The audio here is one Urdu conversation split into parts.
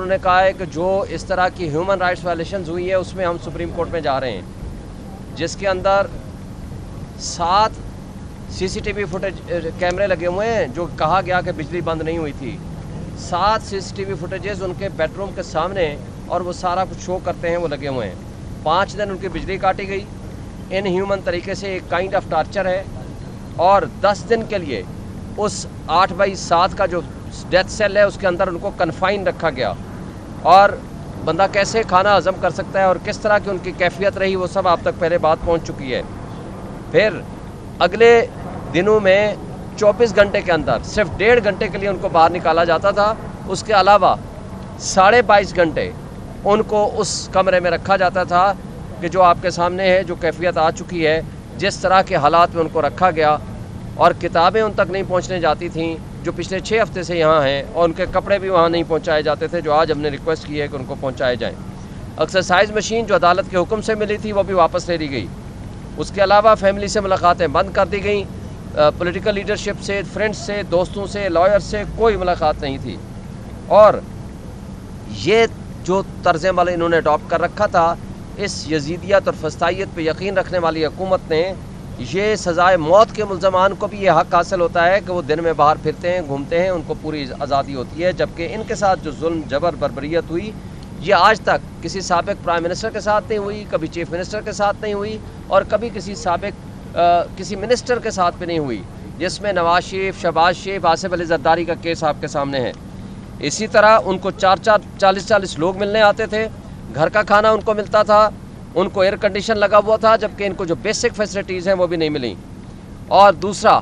انہوں نے کہا ہے کہ جو اس طرح کی ہیومن رائٹس وائلیشنز ہوئی ہے اس میں ہم سپریم کورٹ میں جا رہے ہیں، جس کے اندر 7 CCTV فوٹیج کیمرے لگے ہوئے ہیں، جو کہا گیا کہ بجلی بند نہیں ہوئی تھی۔ 7 CCTV فوٹیجز ان کے بیڈ روم کے سامنے اور وہ سارا کچھ شو کرتے ہیں، وہ لگے ہوئے ہیں۔ 5 دن ان کی بجلی کاٹی گئی ان ہیومن طریقے سے، ایک کائنڈ آف ٹارچر ہے۔ اور 10 دن کے لیے اس 8/7 کا جو ڈیتھ سیل ہے اس کے اندر ان کو کنفائن رکھا گیا، اور بندہ کیسے کھانا ہضم کر سکتا ہے اور کس طرح کی ان کی کیفیت رہی وہ سب آپ تک پہلے بات پہنچ چکی ہے۔ پھر اگلے دنوں میں 24 گھنٹے کے اندر صرف 1.5 گھنٹے کے لیے ان کو باہر نکالا جاتا تھا، اس کے علاوہ 22.5 گھنٹے ان کو اس کمرے میں رکھا جاتا تھا کہ جو آپ کے سامنے ہے، جو کیفیت آ چکی ہے، جس طرح کے حالات میں ان کو رکھا گیا، اور کتابیں ان تک نہیں پہنچنے جاتی تھیں جو پچھلے 6 ہفتے سے یہاں ہیں، اور ان کے کپڑے بھی وہاں نہیں پہنچائے جاتے تھے جو آج ہم نے ریکویسٹ کی ہے کہ ان کو پہنچائے جائیں۔ ایکسرسائز مشین جو عدالت کے حکم سے ملی تھی وہ بھی واپس لے لی گئی۔ اس کے علاوہ فیملی سے ملاقاتیں بند کر دی گئیں، پولیٹیکل لیڈرشپ سے، فرینڈس سے، دوستوں سے، لائر سے کوئی ملاقات نہیں تھی۔ اور یہ جو طرز عمل انہوں نے اڈاپٹ کر رکھا تھا، اس یزیدیت اور فسطائیت پہ یقین رکھنے والی حکومت نے، یہ سزائے موت کے ملزمان کو بھی یہ حق حاصل ہوتا ہے کہ وہ دن میں باہر پھرتے ہیں، گھومتے ہیں، ان کو پوری آزادی ہوتی ہے، جبکہ ان کے ساتھ جو ظلم، جبر، بربریت ہوئی یہ آج تک کسی سابق پرائم منسٹر کے ساتھ نہیں ہوئی، کبھی چیف منسٹر کے ساتھ نہیں ہوئی، اور کبھی کسی سابق کسی منسٹر کے ساتھ بھی نہیں ہوئی، جس میں نواز شریف، شہباز شریف، آصف علی زرداری کا کیس آپ کے سامنے ہے۔ اسی طرح ان کو 40 لوگ ملنے آتے تھے، گھر کا کھانا ان کو ملتا تھا، ان کو ایئر کنڈیشن لگا ہوا تھا، جبکہ ان کو جو بیسک فیسلٹیز ہیں وہ بھی نہیں ملیں۔ اور دوسرا،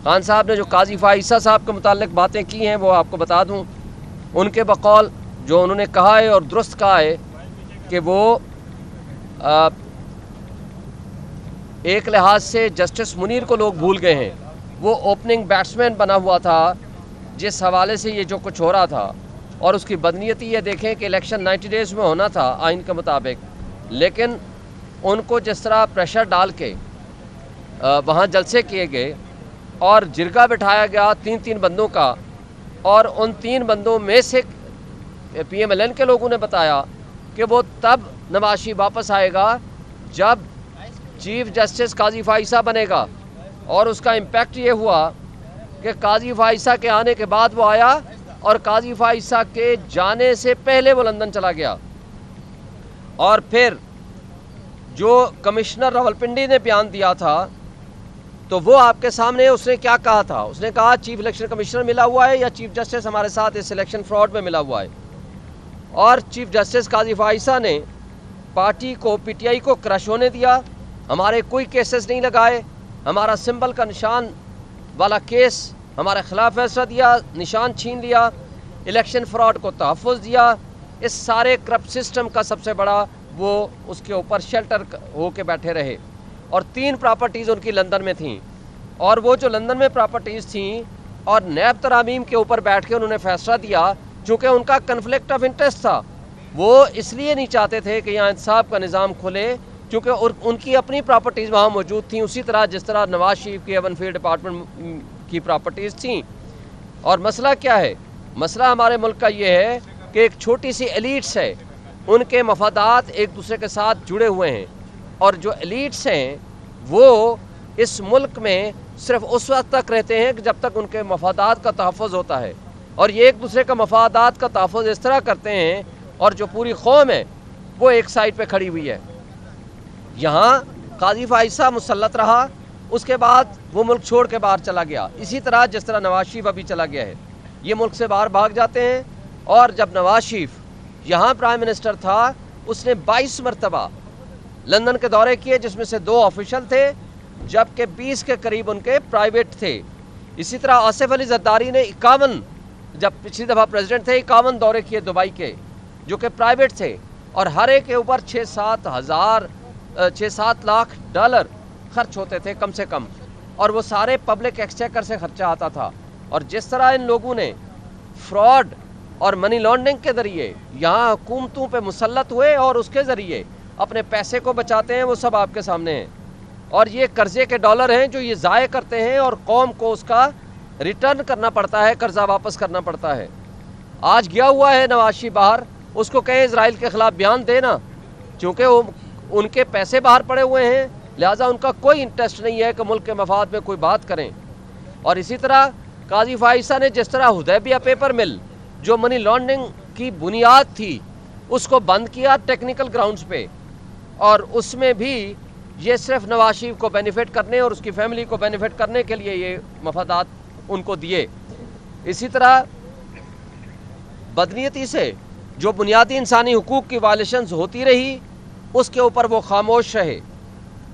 خان صاحب نے جو قاضی فائزہ صاحب کے متعلق باتیں کی ہیں وہ آپ کو بتا دوں، ان کے بقول جو انہوں نے کہا ہے اور درست کہا ہے کہ وہ ایک لحاظ سے جسٹس منیر کو لوگ بھول گئے ہیں، وہ اوپننگ بیٹسمین بنا ہوا تھا جس حوالے سے یہ جو کچھ ہو رہا تھا، اور اس کی بدنیتی یہ دیکھیں کہ الیکشن 90 ڈیز میں ہونا تھا آئین کے مطابق، لیکن ان کو جس طرح پریشر ڈال کے وہاں جلسے کیے گئے اور جرگہ بٹھایا گیا 3 بندوں کا، اور ان 3 بندوں میں سے PMLN کے لوگوں نے بتایا کہ وہ تب نواز شریف واپس آئے گا جب چیف جسٹس قاضی فائزہ بنے گا، اور اس کا امپیکٹ یہ ہوا کہ قاضی فائزہ کے آنے کے بعد وہ آیا، اور قاضی فائزہ کے جانے سے پہلے وہ لندن چلا گیا۔ اور پھر جو کمشنر راولپنڈی نے بیان دیا تھا تو وہ آپ کے سامنے اس نے کیا کہا تھا، اس نے کہا چیف الیکشن کمشنر ملا ہوا ہے یا چیف جسٹس ہمارے ساتھ اس الیکشن فراڈ میں ملا ہوا ہے، اور چیف جسٹس قاضی فائزہ نے پارٹی کو، PTI کو کرش ہونے دیا، ہمارے کوئی کیسز نہیں لگائے، ہمارا سمبل کا نشان والا کیس ہمارے خلاف فیصلہ دیا، نشان چھین لیا، الیکشن فراڈ کو تحفظ دیا۔ اس سارے کرپٹ سسٹم کا سب سے بڑا وہ اس کے اوپر شیلٹر ہو کے بیٹھے رہے، اور 3 پراپرٹیز ان کی لندن میں تھیں، اور وہ جو لندن میں پراپرٹیز تھیں اور نیب ترامیم کے اوپر بیٹھ کے انہوں نے فیصلہ دیا، چونکہ ان کا کنفلکٹ آف انٹرسٹ تھا، وہ اس لیے نہیں چاہتے تھے کہ یہاں انصاف کا نظام کھلے، کیونکہ ان کی اپنی پراپرٹیز وہاں موجود تھیں، اسی طرح جس طرح نواز شریف کی ایون فیلڈ ڈپارٹمنٹ کی پراپرٹیز تھیں۔ اور مسئلہ کیا ہے؟ مسئلہ ہمارے ملک کا یہ ہے کہ ایک چھوٹی سی ایلیٹس ہے، ان کے مفادات ایک دوسرے کے ساتھ جڑے ہوئے ہیں، اور جو ایلیٹس ہیں وہ اس ملک میں صرف اس وقت تک رہتے ہیں کہ جب تک ان کے مفادات کا تحفظ ہوتا ہے، اور یہ ایک دوسرے کا مفادات کا تحفظ اس طرح کرتے ہیں، اور جو پوری قوم ہے وہ ایک سائڈ پہ کھڑی ہوئی ہے۔ یہاں قاضی فائزہ مسلط رہا، اس کے بعد وہ ملک چھوڑ کے باہر چلا گیا، اسی طرح جس طرح نواز شریف ابھی چلا گیا ہے، یہ ملک سے باہر بھاگ جاتے ہیں۔ اور جب نواز شریف یہاں پرائم منسٹر تھا، اس نے 22 مرتبہ لندن کے دورے کیے، جس میں سے 2 آفیشل تھے، جبکہ 20 کے قریب ان کے پرائیویٹ تھے۔ اسی طرح آصف علی زرداری نے 51، جب پچھلی دفعہ پریزیڈنٹ تھے، 51 دورے کیے دبئی کے، جو کہ پرائیویٹ تھے، اور ہر ایک کے اوپر 6-7 لاکھ ڈالر خرچ ہوتے تھے کم سے کم، اور وہ سارے پبلک ایکسچیکر سے خرچہ آتا تھا۔ اور جس طرح ان لوگوں نے فراڈ اور منی لانڈرنگ کے ذریعے یہاں حکومتوں پہ مسلط ہوئے اور اس کے ذریعے اپنے پیسے کو بچاتے ہیں، وہ سب آپ کے سامنے ہیں۔ اور یہ قرضے کے ڈالر ہیں جو یہ ضائع کرتے ہیں، اور قوم کو اس کا ریٹرن کرنا پڑتا ہے، قرضہ واپس کرنا پڑتا ہے۔ آج گیا ہوا ہے نواز شریف باہر، اس کو کہیں اسرائیل کے خلاف بیان دے نا، چونکہ وہ ان کے پیسے باہر پڑے ہوئے ہیں، لہٰذا ان کا کوئی انٹرسٹ نہیں ہے کہ ملک کے مفاد میں کوئی بات کریں۔ اور اسی طرح قاضی فائزہ نے جس طرح حدیبیہ پیپر مل جو منی لانڈرنگ کی بنیاد تھی اس کو بند کیا ٹیکنیکل گراؤنڈز پہ، اور اس میں بھی یہ صرف نواز شریف کو بینیفٹ کرنے اور اس کی فیملی کو بینیفٹ کرنے کے لیے یہ مفادات ان کو دیے۔ اسی طرح بدنیتی سے جو بنیادی انسانی حقوق کی وائلیشنز ہوتی رہی اس کے اوپر وہ خاموش رہے،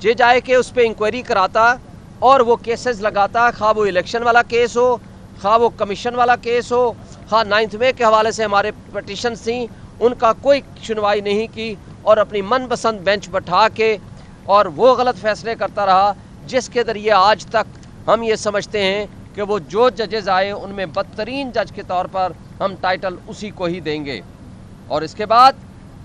یہ جائے کہ اس پہ انکوائری کراتا اور وہ کیسز لگاتا، خواہ وہ الیکشن والا کیس ہو، خواہ وہ کمیشن والا کیس ہو، خواہ 9 مئی کے حوالے سے ہمارے پٹیشنز تھیں، ان کا کوئی سنوائی نہیں کی اور اپنی من پسند بینچ بٹھا کے اور وہ غلط فیصلے کرتا رہا جس کے ذریعے آج تک ہم یہ سمجھتے ہیں کہ وہ جو ججز آئے ان میں بدترین جج کے طور پر ہم ٹائٹل اسی کو ہی دیں گے۔ اور اس کے بعد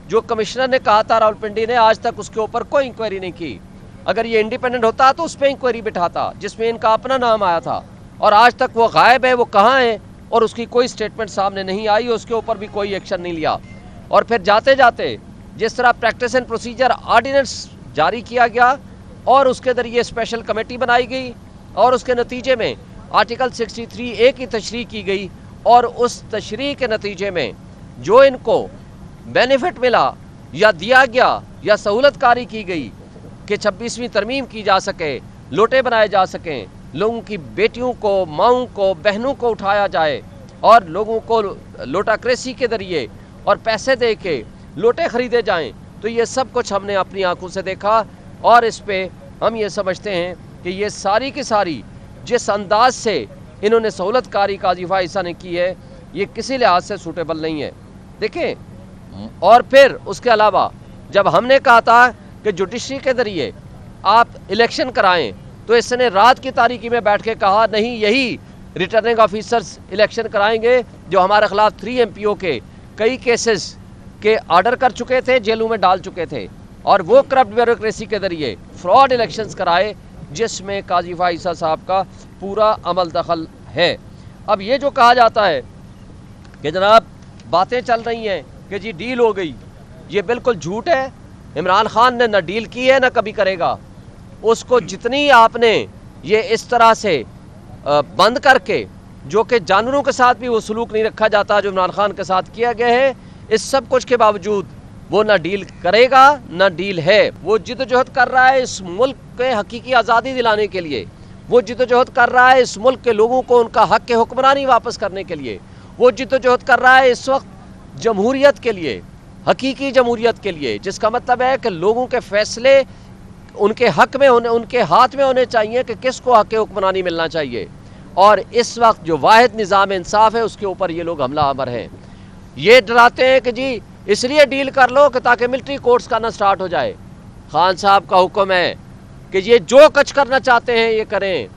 جو کمشنر نے کہا تھا راولپنڈی نے، آج تک اس کے اوپر کوئی انکوائری نہیں کی۔ اگر یہ انڈیپینڈنٹ ہوتا تو اس پہ انکوائری بٹھاتا جس میں ان کا اپنا نام آیا تھا، اور آج تک وہ غائب ہے، وہ کہاں ہے اور اس کی کوئی سٹیٹمنٹ سامنے نہیں آئی، اس کے اوپر بھی کوئی ایکشن نہیں لیا۔ اور پھر جاتے جاتے جس طرح پریکٹس اینڈ پروسیجر آرڈیننس جاری کیا گیا اور اس کے ذریعے اسپیشل کمیٹی بنائی گئی اور اس کے نتیجے میں آرٹیکل 63A کی تشریح کی گئی، اور اس تشریح کے نتیجے میں جو ان کو بینیفٹ ملا یا دیا گیا یا سہولت کاری کی گئی کہ 26ویں ترمیم کی جا سکے، لوٹے بنائے جا سکیں، لوگوں کی بیٹیوں کو، ماؤں کو، بہنوں کو اٹھایا جائے اور لوگوں کو لوٹاکریسی کے ذریعے اور پیسے دے کے لوٹے خریدے جائیں، تو یہ سب کچھ ہم نے اپنی آنکھوں سے دیکھا، اور اس پہ ہم یہ سمجھتے ہیں کہ یہ ساری کی ساری جس انداز سے انہوں نے سہولت کاری قاضی فائزہ نے کی ہے یہ کسی لحاظ سے سوٹیبل نہیں ہے۔ دیکھیں، اور پھر اس کے علاوہ جب ہم نے کہا تھا کہ جوڈیشری کے ذریعے آپ الیکشن کرائیں تو اس نے رات کی تاریکی میں بیٹھ کے کہا نہیں، یہی ریٹرننگ آفیسرز الیکشن کرائیں گے جو ہمارے خلاف 3 MPO کے کئی کیسز کے آرڈر کر چکے تھے، جیلوں میں ڈال چکے تھے، اور وہ کرپٹ بیوروکریسی کے ذریعے فراڈ الیکشنز کرائے جس میں قاضی فائزہ صاحب کا پورا عمل دخل ہے۔ اب یہ جو کہا جاتا ہے کہ جناب باتیں چل رہی ہیں کہ جی ڈیل ہو گئی، یہ بالکل جھوٹ ہے۔ عمران خان نے نہ ڈیل کی ہے نہ کبھی کرے گا۔ اس کو جتنی آپ نے یہ اس طرح سے بند کر کے، جو کہ جانوروں کے ساتھ بھی وہ سلوک نہیں رکھا جاتا جو عمران خان کے ساتھ کیا گیا ہے، اس سب کچھ کے باوجود وہ نہ ڈیل کرے گا نہ ڈیل ہے۔ وہ جدوجہد کر رہا ہے اس ملک کے حقیقی آزادی دلانے کے لیے، وہ جدوجہد کر رہا ہے اس ملک کے لوگوں کو ان کا حق حکمرانی واپس کرنے کے لیے، وہ جدوجہد کر رہا ہے اس وقت جمہوریت کے لیے، حقیقی جمہوریت کے لیے، جس کا مطلب ہے کہ لوگوں کے فیصلے ان کے حق میں ہونے، ان کے ہاتھ میں ہونے چاہیے کہ کس کو حق حکمرانی ملنا چاہیے۔ اور اس وقت جو واحد نظام انصاف ہے اس کے اوپر یہ لوگ حملہ آور ہیں۔ یہ ڈراتے ہیں کہ جی اس لیے ڈیل کر لو کہ تاکہ ملٹری کورٹس کا نہ سٹارٹ ہو جائے۔ خان صاحب کا حکم ہے کہ یہ جو کچھ کرنا چاہتے ہیں یہ کریں،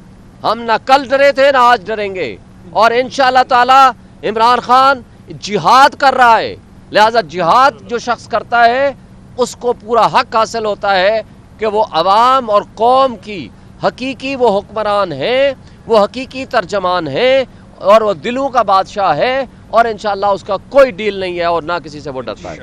ہم نہ کل ڈرے تھے نہ آج ڈریں گے، اور انشاءاللہ تعالی عمران خان جہاد کر رہا ہے، لہذا جہاد جو شخص کرتا ہے اس کو پورا حق حاصل ہوتا ہے کہ وہ عوام اور قوم کی حقیقی وہ حکمران ہیں، وہ حقیقی ترجمان ہیں، اور وہ دلوں کا بادشاہ ہے، اور انشاءاللہ اس کا کوئی ڈیل نہیں ہے اور نہ کسی سے وہ ڈرتا ہے۔